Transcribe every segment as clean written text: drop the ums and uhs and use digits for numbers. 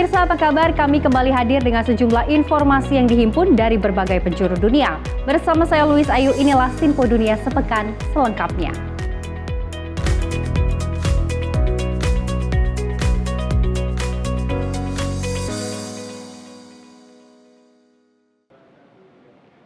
pemirsa, apa kabar? Kami kembali hadir dengan sejumlah informasi yang dihimpun dari berbagai penjuru dunia. Bersama saya Louise Ayu, inilah Simpo Dunia Sepekan selengkapnya.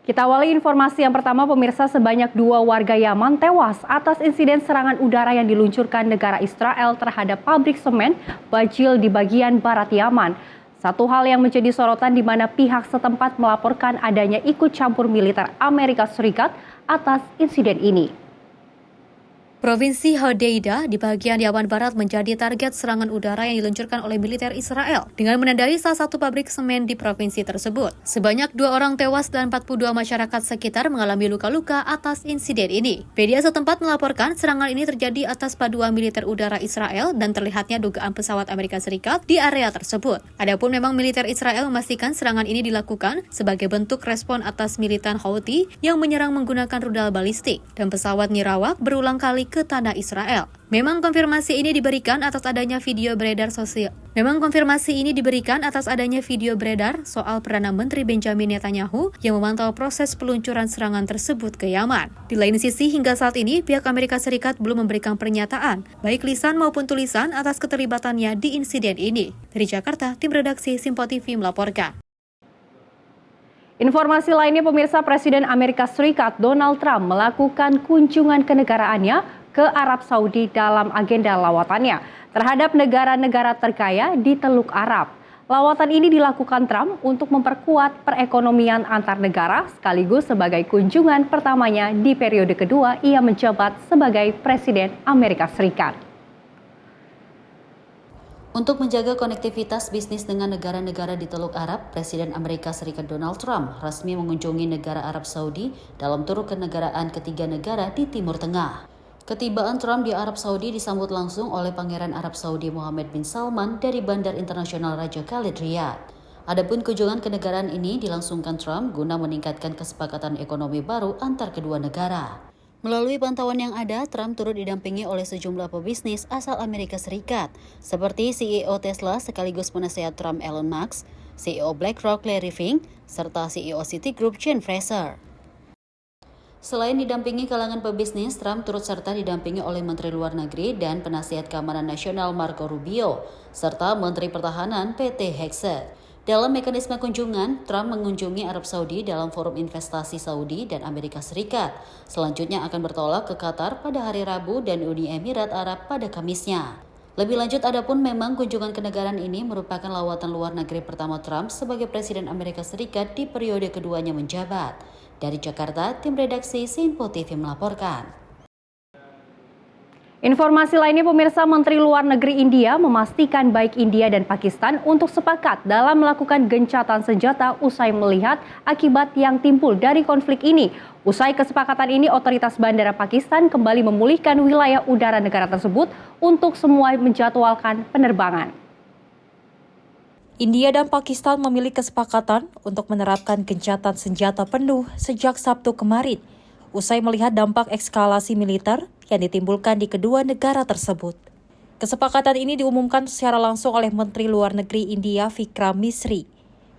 Kita awali informasi yang pertama, pemirsa. Sebanyak 2 warga Yaman tewas atas insiden serangan udara yang diluncurkan negara Israel terhadap pabrik semen Bajil di bagian barat Yaman. Satu hal yang menjadi sorotan di mana pihak setempat melaporkan adanya ikut campur militer Amerika Serikat atas insiden ini. Provinsi Hodeidah di bagian Yaman Barat menjadi target serangan udara yang diluncurkan oleh militer Israel dengan menandai salah satu pabrik semen di provinsi tersebut. Sebanyak 2 orang tewas dan 42 masyarakat sekitar mengalami luka-luka atas insiden ini. Media setempat melaporkan serangan ini terjadi atas paduan militer udara Israel dan terlihatnya dugaan pesawat Amerika Serikat di area tersebut. Adapun memang militer Israel memastikan serangan ini dilakukan sebagai bentuk respon atas militan Houthi yang menyerang menggunakan rudal balistik dan pesawat nirawak berulang kali ke tanah Israel. Memang konfirmasi ini diberikan atas adanya video beredar soal Perdana Menteri Benjamin Netanyahu yang memantau proses peluncuran serangan tersebut ke Yaman. Di lain sisi, hingga saat ini pihak Amerika Serikat belum memberikan pernyataan, baik lisan maupun tulisan atas keterlibatannya di insiden ini. Dari Jakarta, tim redaksi Simpo TV melaporkan. Informasi lainnya, pemirsa, Presiden Amerika Serikat Donald Trump melakukan kunjungan kenegaraannya ke Arab Saudi dalam agenda lawatannya terhadap negara-negara terkaya di Teluk Arab. Lawatan ini dilakukan Trump untuk memperkuat perekonomian antar negara sekaligus sebagai kunjungan pertamanya di periode kedua ia menjabat sebagai Presiden Amerika Serikat. Untuk menjaga konektivitas bisnis dengan negara-negara di Teluk Arab, Presiden Amerika Serikat Donald Trump resmi mengunjungi negara Arab Saudi dalam tur kenegaraan ketiga negara di Timur Tengah. Ketibaan Trump di Arab Saudi disambut langsung oleh Pangeran Arab Saudi Mohammed bin Salman dari Bandar Internasional Raja Khalid Riyadh. Adapun kunjungan kenegaraan ini dilangsungkan Trump guna meningkatkan kesepakatan ekonomi baru antar kedua negara. Melalui pantauan yang ada, Trump turut didampingi oleh sejumlah pebisnis asal Amerika Serikat, seperti CEO Tesla sekaligus penasehat Trump Elon Musk, CEO BlackRock Larry Fink, serta CEO Citigroup Jane Fraser. Selain didampingi kalangan pebisnis, Trump turut serta didampingi oleh Menteri Luar Negeri dan Penasihat Keamanan Nasional Marco Rubio, serta Menteri Pertahanan Pete Hegseth. Dalam mekanisme kunjungan, Trump mengunjungi Arab Saudi dalam forum investasi Saudi dan Amerika Serikat. Selanjutnya akan bertolak ke Qatar pada hari Rabu dan Uni Emirat Arab pada Kamisnya. Lebih lanjut, adapun memang kunjungan kenegaraan ini merupakan lawatan luar negeri pertama Trump sebagai Presiden Amerika Serikat di periode keduanya menjabat. Dari Jakarta, tim redaksi Simpo TV melaporkan. Informasi lainnya, pemirsa, Menteri Luar Negeri India memastikan baik India dan Pakistan untuk sepakat dalam melakukan gencatan senjata usai melihat akibat yang timbul dari konflik ini. Usai kesepakatan ini, otoritas bandara Pakistan kembali memulihkan wilayah udara negara tersebut untuk semua menjadwalkan penerbangan. India dan Pakistan memiliki kesepakatan untuk menerapkan gencatan senjata penuh sejak Sabtu kemarin, usai melihat dampak eskalasi militer yang ditimbulkan di kedua negara tersebut. Kesepakatan ini diumumkan secara langsung oleh Menteri Luar Negeri India Vikram Misri,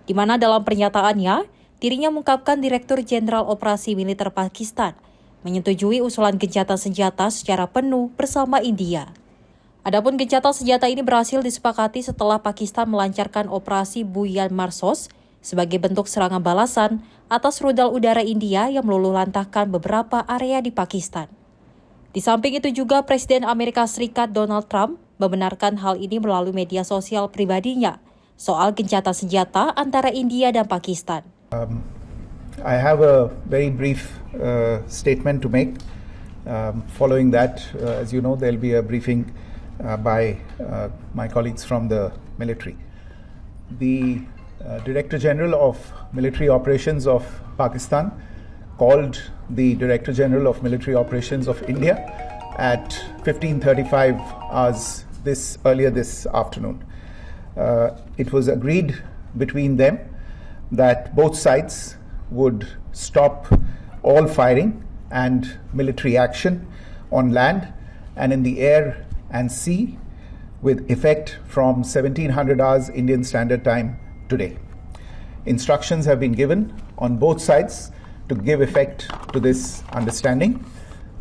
di mana dalam pernyataannya, dirinya mengungkapkan Direktur Jenderal Operasi Militer Pakistan menyetujui usulan gencatan senjata secara penuh bersama India. Adapun gencatan senjata ini berhasil disepakati setelah Pakistan melancarkan operasi Buyan Marsos sebagai bentuk serangan balasan atas rudal udara India yang meluluhlantahkan beberapa area di Pakistan. Di samping itu juga Presiden Amerika Serikat Donald Trump membenarkan hal ini melalui media sosial pribadinya soal gencatan senjata antara India dan Pakistan. I have a very brief statement to make. Following that, as you know, there will be a briefing by my colleagues from the military. The Director General of Military Operations of Pakistan called the Director General of Military Operations of India at 15:35 hours earlier this afternoon. It was agreed between them that both sides would stop all firing and military action on land and in the air and sea with effect from 1700 hours Indian Standard Time today. Instructions have been given on both sides to give effect to this understanding.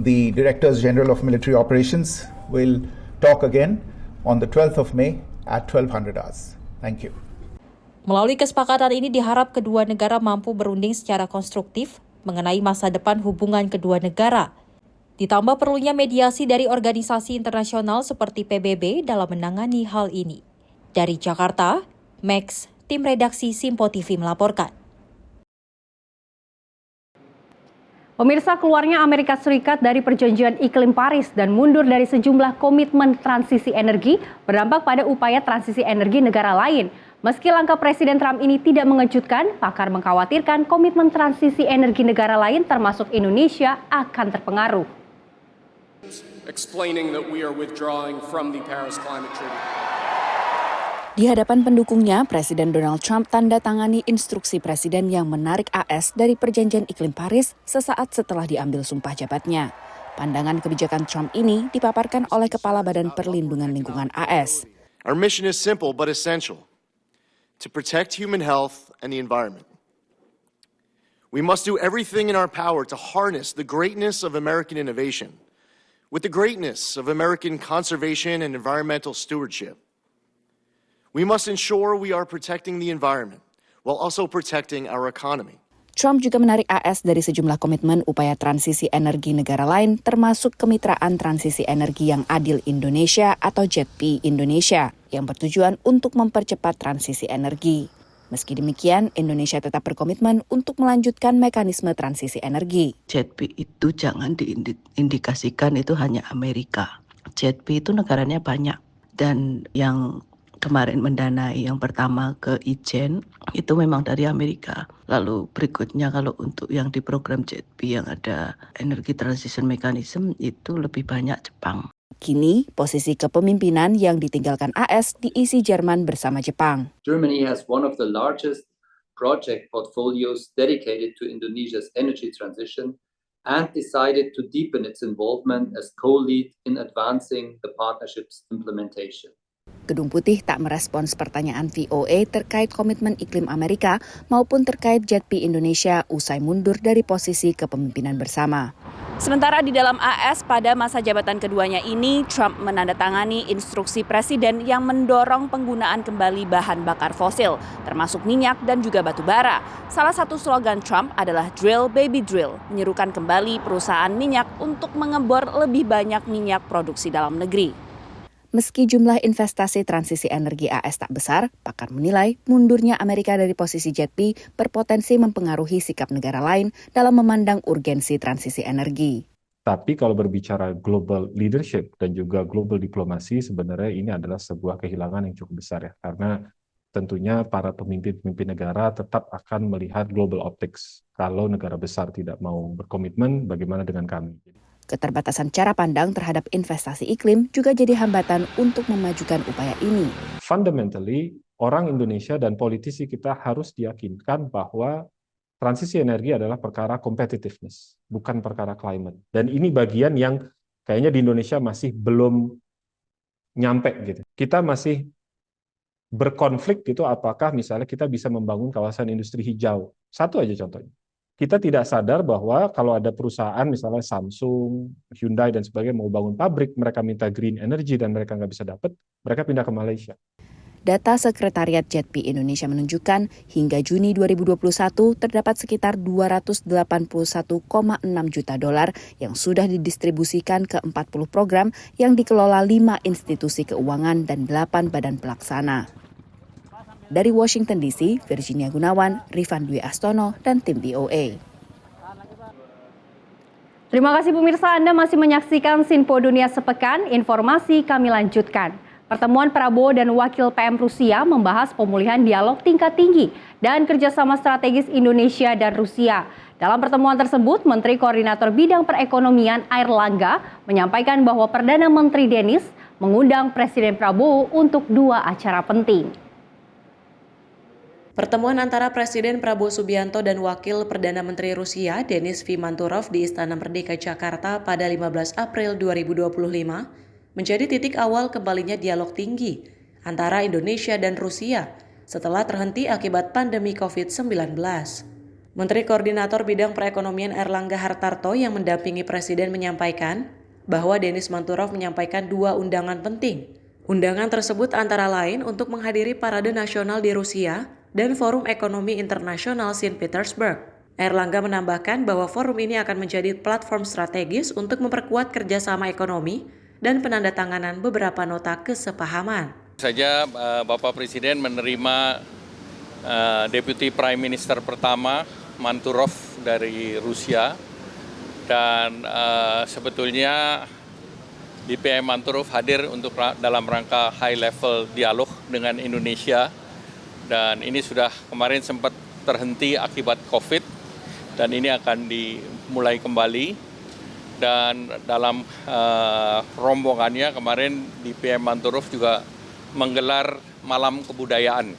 The Directors General of Military Operations will talk again on the 12th of May at 1200 hours. Thank you. Melalui kesepakatan ini diharap kedua negara mampu berunding secara konstruktif mengenai masa depan hubungan kedua negara. Ditambah perlunya mediasi dari organisasi internasional seperti PBB dalam menangani hal ini. Dari Jakarta, Max, tim redaksi Simpo TV melaporkan. Pemirsa, keluarnya Amerika Serikat dari Perjanjian Iklim Paris dan mundur dari sejumlah komitmen transisi energi berdampak pada upaya transisi energi negara lain. Meski langkah Presiden Trump ini tidak mengejutkan, pakar mengkhawatirkan komitmen transisi energi negara lain termasuk Indonesia akan terpengaruh. Explaining that we are withdrawing from the Paris Climate Treaty. Di hadapan pendukungnya, Presiden Donald Trump tanda tangani instruksi Presiden yang menarik AS dari Perjanjian Iklim Paris sesaat setelah diambil sumpah jabatnya. Pandangan kebijakan Trump ini dipaparkan oleh Kepala Badan Perlindungan Lingkungan AS. Our mission is simple but essential: to protect human health and the environment. We must do everything in our power to harness the greatness of American innovation with the greatness of American conservation and environmental stewardship. We must ensure we are protecting the environment while also protecting our economy. Trump juga menarik AS dari sejumlah komitmen upaya transisi energi negara lain, termasuk Kemitraan Transisi Energi yang Adil Indonesia atau JETP Indonesia, yang bertujuan untuk mempercepat transisi energi. Meski demikian, Indonesia tetap berkomitmen untuk melanjutkan mekanisme transisi energi. JETP itu jangan diindikasikan itu hanya Amerika. JETP itu negaranya banyak, dan yang kemarin mendanai yang pertama ke Ijen itu memang dari Amerika. Lalu berikutnya kalau untuk yang di program JETP yang ada Energy Transition Mechanism itu lebih banyak Jepang. Kini, posisi kepemimpinan yang ditinggalkan AS diisi Jerman bersama Jepang. Germany has one of the largest project portfolios dedicated to Indonesia's energy transition and decided to deepen its involvement as co-lead in advancing the partnership's implementation. Gedung Putih tak merespons pertanyaan VOA terkait komitmen iklim Amerika maupun terkait JETP Indonesia usai mundur dari posisi kepemimpinan bersama. Sementara di dalam AS pada masa jabatan keduanya ini, Trump menandatangani instruksi presiden yang mendorong penggunaan kembali bahan bakar fosil, termasuk minyak dan juga batu bara. Salah satu slogan Trump adalah Drill Baby Drill, menyerukan kembali perusahaan minyak untuk mengebor lebih banyak minyak produksi dalam negeri. Meski jumlah investasi transisi energi AS tak besar, pakar menilai mundurnya Amerika dari posisi JETP berpotensi mempengaruhi sikap negara lain dalam memandang urgensi transisi energi. Tapi kalau berbicara global leadership dan juga global diplomasi, sebenarnya ini adalah sebuah kehilangan yang cukup besar ya. Karena tentunya para pemimpin-pemimpin negara tetap akan melihat global optics. Kalau negara besar tidak mau berkomitmen, bagaimana dengan kami? Keterbatasan cara pandang terhadap investasi iklim juga jadi hambatan untuk memajukan upaya ini. Fundamentally, orang Indonesia dan politisi kita harus diyakinkan bahwa transisi energi adalah perkara competitiveness, bukan perkara climate. Dan ini bagian yang kayaknya di Indonesia masih belum nyampe gitu. Kita masih berkonflik gitu, apakah misalnya kita bisa membangun kawasan industri hijau. Satu aja contohnya. Kita tidak sadar bahwa kalau ada perusahaan misalnya Samsung, Hyundai dan sebagainya mau bangun pabrik, mereka minta green energy dan mereka nggak bisa dapat, mereka pindah ke Malaysia. Data Sekretariat JETP Indonesia menunjukkan hingga Juni 2021 terdapat sekitar 281,6 juta dolar yang sudah didistribusikan ke 40 program yang dikelola 5 institusi keuangan dan 8 badan pelaksana. Dari Washington DC, Virginia Gunawan, Rifan Dwi Astono, dan tim VOA. Terima kasih pemirsa, Anda masih menyaksikan Sinpo Dunia Sepekan. Informasi kami lanjutkan. Pertemuan Prabowo dan Wakil PM Rusia membahas pemulihan dialog tingkat tinggi dan kerjasama strategis Indonesia dan Rusia. Dalam pertemuan tersebut, Menteri Koordinator Bidang Perekonomian Airlangga menyampaikan bahwa Perdana Menteri Denis mengundang Presiden Prabowo untuk 2 acara penting. Pertemuan antara Presiden Prabowo Subianto dan Wakil Perdana Menteri Rusia Denis Fimanturov di Istana Merdeka Jakarta pada 15 April 2025 menjadi titik awal kembalinya dialog tinggi antara Indonesia dan Rusia setelah terhenti akibat pandemi COVID-19. Menteri Koordinator Bidang Perekonomian Airlangga Hartarto yang mendampingi Presiden menyampaikan bahwa Denis Manturov menyampaikan 2 undangan penting. Undangan tersebut antara lain untuk menghadiri Parade Nasional di Rusia dan Forum Ekonomi Internasional St. Petersburg. Airlangga menambahkan bahwa forum ini akan menjadi platform strategis untuk memperkuat kerjasama ekonomi dan penandatanganan beberapa nota kesepahaman. Saja Bapak Presiden menerima Deputy Prime Minister pertama Manturov dari Rusia dan sebetulnya DPM Manturov hadir untuk dalam rangka high level dialog dengan Indonesia dan ini sudah kemarin sempat terhenti akibat COVID dan ini akan dimulai kembali dan dalam rombongannya kemarin DPM Manturov juga menggelar malam kebudayaan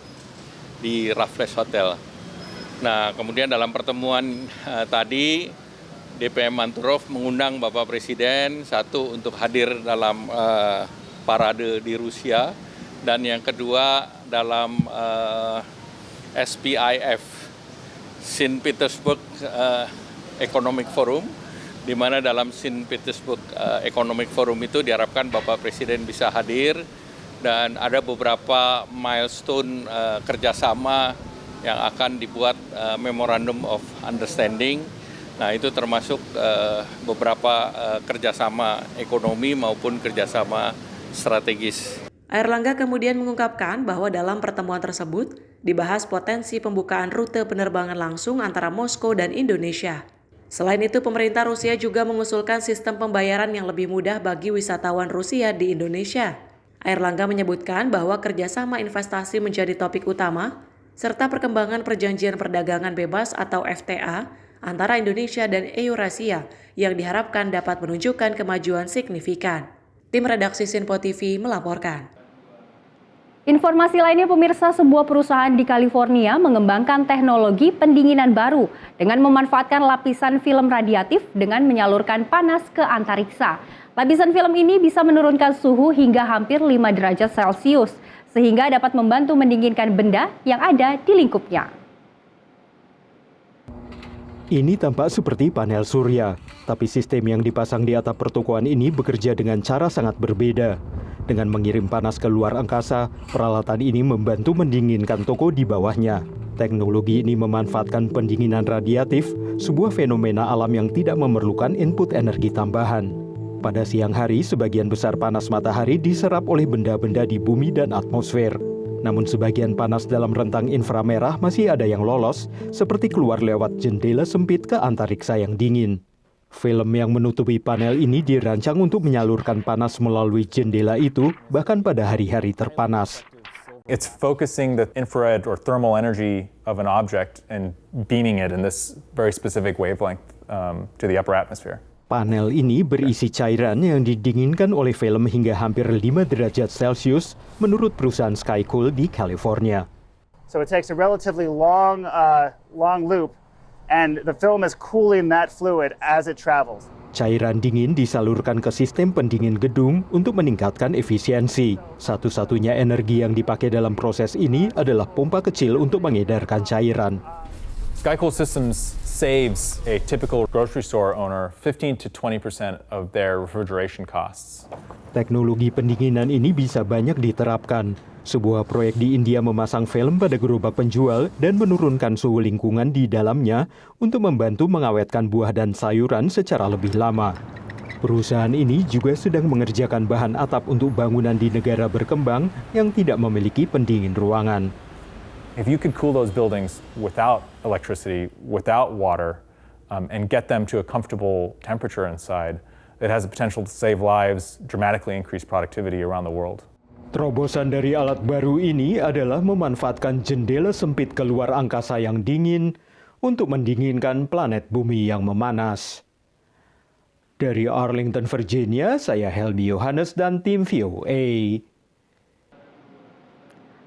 di Raffles Hotel. Nah, kemudian dalam pertemuan tadi DPM Manturov mengundang Bapak Presiden satu untuk hadir dalam parade di Rusia dan yang kedua dalam SPIF St. Petersburg Economic Forum, di mana dalam St. Petersburg Economic Forum itu diharapkan Bapak Presiden bisa hadir dan ada beberapa milestone kerjasama yang akan dibuat Memorandum of Understanding. Nah itu termasuk beberapa kerjasama ekonomi maupun kerjasama strategis. Airlangga kemudian mengungkapkan bahwa dalam pertemuan tersebut dibahas potensi pembukaan rute penerbangan langsung antara Moskow dan Indonesia. Selain itu, pemerintah Rusia juga mengusulkan sistem pembayaran yang lebih mudah bagi wisatawan Rusia di Indonesia. Airlangga menyebutkan bahwa kerjasama investasi menjadi topik utama, serta perkembangan perjanjian perdagangan bebas atau FTA antara Indonesia dan Eurasia yang diharapkan dapat menunjukkan kemajuan signifikan. Tim redaksi Sinpo TV melaporkan. Informasi lainnya pemirsa, sebuah perusahaan di California mengembangkan teknologi pendinginan baru dengan memanfaatkan lapisan film radiatif dengan menyalurkan panas ke antariksa. Lapisan film ini bisa menurunkan suhu hingga hampir 5 derajat Celcius, sehingga dapat membantu mendinginkan benda yang ada di lingkupnya. Ini tampak seperti panel surya, tapi sistem yang dipasang di atap pertokoan ini bekerja dengan cara sangat berbeda. Dengan mengirim panas ke luar angkasa, peralatan ini membantu mendinginkan toko di bawahnya. Teknologi ini memanfaatkan pendinginan radiatif, sebuah fenomena alam yang tidak memerlukan input energi tambahan. Pada siang hari, sebagian besar panas matahari diserap oleh benda-benda di bumi dan atmosfer. Namun sebagian panas dalam rentang inframerah masih ada yang lolos, seperti keluar lewat jendela sempit ke antariksa yang dingin. Film yang menutupi panel ini dirancang untuk menyalurkan panas melalui jendela itu, bahkan pada hari-hari terpanas. It's focusing the infrared or thermal energy of an object and beaming it in this very specific wavelength to the upper atmosphere. Panel ini berisi cairan yang didinginkan oleh film hingga hampir 5 derajat Celcius menurut perusahaan Skycool di California. So it takes a relatively long loop and the film is cooling that fluid as it travels. Cairan dingin disalurkan ke sistem pendingin gedung untuk meningkatkan efisiensi. Satu-satunya energi yang dipakai dalam proses ini adalah pompa kecil untuk mengedarkan cairan. Skycool Systems saves a typical grocery store owner 15 to 20% of their refrigeration costs. Teknologi pendinginan ini bisa banyak diterapkan. Sebuah proyek di India memasang film pada gerobak penjual dan menurunkan suhu lingkungan di dalamnya untuk membantu mengawetkan buah dan sayuran secara lebih lama. Perusahaan ini juga sedang mengerjakan bahan atap untuk bangunan di negara berkembang yang tidak memiliki pendingin ruangan. If you could cool those buildings without electricity, without water, and get them to a comfortable temperature inside, it has the potential to save lives, dramatically increase productivity around the world. Terobosan dari alat baru ini adalah memanfaatkan jendela sempit keluar angkasa yang dingin untuk mendinginkan planet bumi yang memanas. Dari Arlington, Virginia, saya Helmi Yohanes dan tim VOA.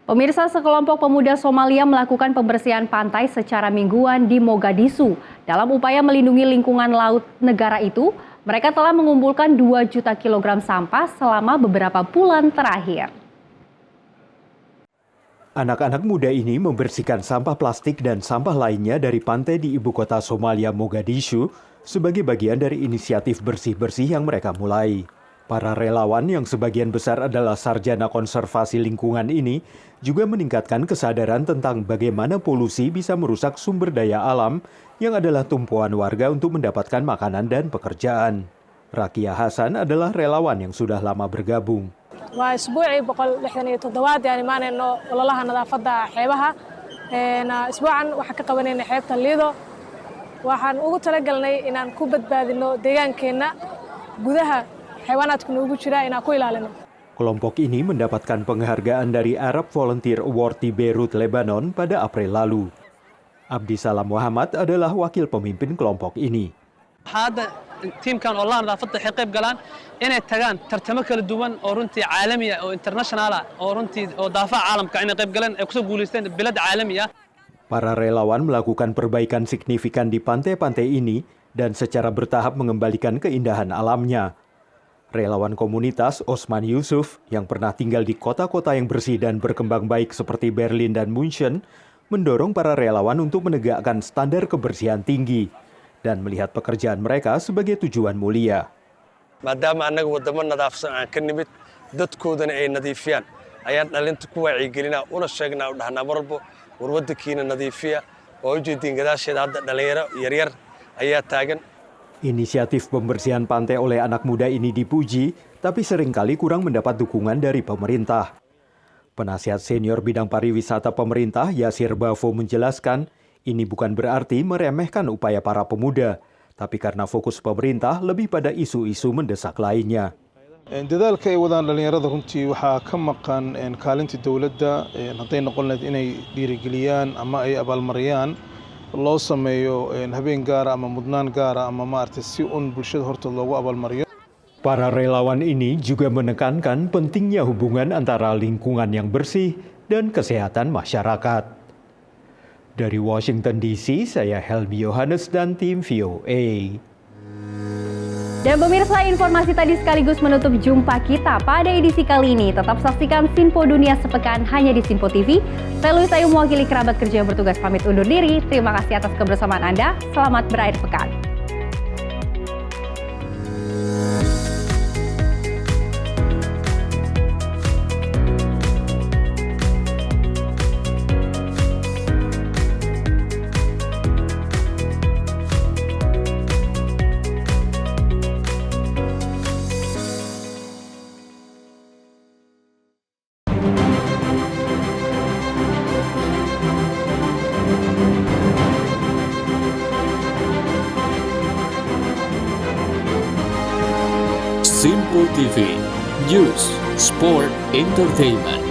Pemirsa, sekelompok pemuda Somalia melakukan pembersihan pantai secara mingguan di Mogadishu. Dalam upaya melindungi lingkungan laut negara itu, Mereka telah mengumpulkan 2 juta kilogram sampah selama beberapa bulan terakhir. Anak-anak muda ini membersihkan sampah plastik dan sampah lainnya dari pantai di ibu kota Somalia, Mogadishu, sebagai bagian dari inisiatif bersih-bersih yang mereka mulai. Para relawan yang sebagian besar adalah sarjana konservasi lingkungan ini juga meningkatkan kesadaran tentang bagaimana polusi bisa merusak sumber daya alam yang adalah tumpuan warga untuk mendapatkan makanan dan pekerjaan. Rakia Hasan adalah relawan yang sudah lama bergabung. waa isbuucii 167 yani maanayno ololaha nadaafadda xeebaha isbuucan waxaan ka qabanayna xeebta Lido waxaan ugu talagalnay inaan ku badbaadino deegaankeenna gudaha xayawaanaadka noogu jira inaan ku ilaalino. Kelompok ini mendapatkan penghargaan dari Arab Volunteer Award di Beirut, Lebanon pada April lalu. Abdi Salam Muhammad adalah wakil pemimpin kelompok ini. tiimkan ololaha nadaafadda waxay qayb galaan inay tagaan tartamo kala duwan oo runtii caalami ah oo international ah oo runtii oo daafaca caalamka inay qayb galeen ay kusoo guulaysteen bilad caalami ah. Para relawan melakukan perbaikan signifikan di pantai-pantai ini dan secara bertahap mengembalikan keindahan alamnya. Relawan komunitas Osman Yusuf yang pernah tinggal di kota-kota yang bersih dan berkembang baik seperti Berlin dan München mendorong para relawan untuk menegakkan standar kebersihan tinggi dan melihat pekerjaan mereka sebagai tujuan mulia. Maadaama annaga wadamo nadaafsan aan ka nimid dadkoodana ay nadiifiyaan ayaan dhalinta ku wacyigelinaa una sheegnaa u dhahnaa marwalba war wadankiina nadiifiya oo ujeediin gadaasheeda hadda dhalinyaro yaryar ayaa taagan. Inisiatif pembersihan pantai oleh anak muda ini dipuji, tapi seringkali kurang mendapat dukungan dari pemerintah. Penasihat senior bidang pariwisata pemerintah Yasir Bafo menjelaskan, ini bukan berarti meremehkan upaya para pemuda, tapi karena fokus pemerintah lebih pada isu-isu mendesak lainnya. dadaalka ay wadaan dhalinyarada runtii waxaa ka maqan kaalinta dowladda hadday noqon lahayd inay dhiirigeliyaan ama ay abaalmariyaan loo sameeyo habeen gaara ama mudnaan gaara ama maaragtay si bulshada horta loogu abaalmariyo. Para relawan ini juga menekankan pentingnya hubungan antara lingkungan yang bersih dan kesehatan masyarakat. Dari Washington DC, saya Helmi Yohanes dan tim VOA. Dan pemirsa, informasi tadi sekaligus menutup jumpa kita pada edisi kali ini. Tetap saksikan Sinpo Dunia Sepekan hanya di Sinpo TV. Saya Luisa Ayu mewakili kerabat kerja yang bertugas pamit undur diri. Terima kasih atas kebersamaan Anda. Selamat berakhir pekan. Sinpo TV, News, Sport, Entertainment.